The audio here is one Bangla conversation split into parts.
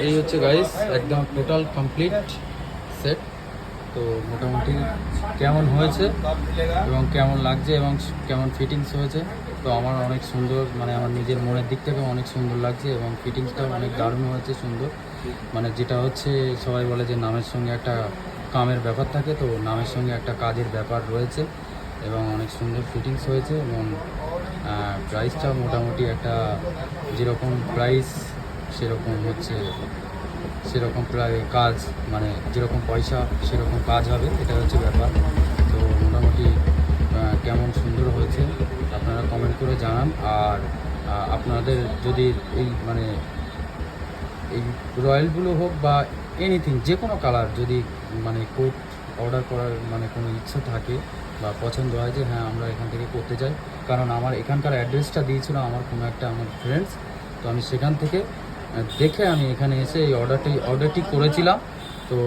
এই হচ্ছে গাইস একদম টোটাল কমপ্লিট সেট। তো মোটামুটি কেমন হয়েছে এবং কেমন লাগছে এবং কেমন ফিটিংস হয়েছে, তো আমার অনেক সুন্দর, মানে আমার নিজের মনের দিক থেকে অনেক সুন্দর লাগছে এবং ফিটিংসটাও অনেক দারুণ হয়েছে, সুন্দর। মানে যেটা হচ্ছে সবাই বলে যে নামের সঙ্গে একটা কামের ব্যাপার থাকে, তো নামের সঙ্গে একটা কাজের ব্যাপার রয়েছে এবং অনেক সুন্দর ফিটিংস হয়েছে এবং প্রাইসটা মোটামুটি একটা যেরকম প্রাইস সেরকম হচ্ছে, সেরকম প্রায় কাজ, মানে যেরকম পয়সা সেরকম কাজ হবে, এটা হচ্ছে ব্যাপার। তো মোটামুটি কেমন সুন্দর হয়েছে আপনারা কমেন্ট করে জানান। আর আপনাদের যদি এই মানে এই রয়্যালগুলো হোক বা এনিথিং, যে কোনো কালার যদি মানে কোট অর্ডার করার মানে কোনো ইচ্ছা থাকে বা পছন্দ হয় যে হ্যাঁ আমরা এখান থেকে করতে চাই, কারণ আমার এখানকার অ্যাড্রেসটা দিয়েছিল আমার কোনো একটা আমার ফ্রেন্ডস, তো আমি সেখান থেকে দেখে আমি এখানে এসে এই অর্ডারটি করেছিলাম। তো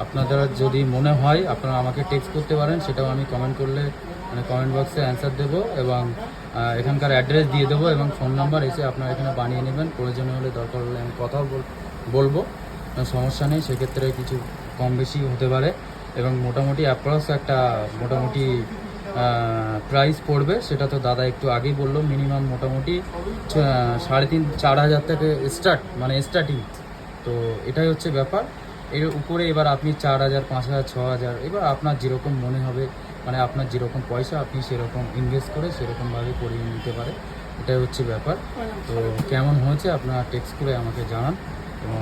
আপনাদের যদি মনে হয় আপনারা আমাকে টেক্সট করতে পারেন, সেটাও আমি কমেন্ট করলে মানে কমেন্ট বক্সে অ্যান্সার দেবো এবং এখানকার অ্যাড্রেস দিয়ে দেবো এবং ফোন নাম্বার, এসে আপনারা এখানে বানিয়ে নেবেন। প্রয়োজনে হলে দরকার হলে আমি কথাও বলবো, সমস্যা নেই, সেক্ষেত্রে কিছু কম বেশি হতে পারে এবং মোটামুটি অ্যাপ্রক্স একটা মোটামুটি প্রাইস পড়বে, সেটা তো দাদা একটু আগেই বললো, মিনিমাম মোটামুটি 3,500-4,000 থেকে স্টার্ট, মানে স্টার্টিং। তো এটাই হচ্ছে ব্যাপার। এর উপরে এবার আপনি 4,000, 5,000, 6,000, এবার আপনার যেরকম মনে হবে, মানে আপনার যেরকম পয়সা আপনি সেরকম ইনভেস্ট করে সেরকমভাবে করিয়ে নিতে পারে, এটাই হচ্ছে ব্যাপার। তো কেমন হয়েছে আপনারা টেক্সট করে আমাকে জানান এবং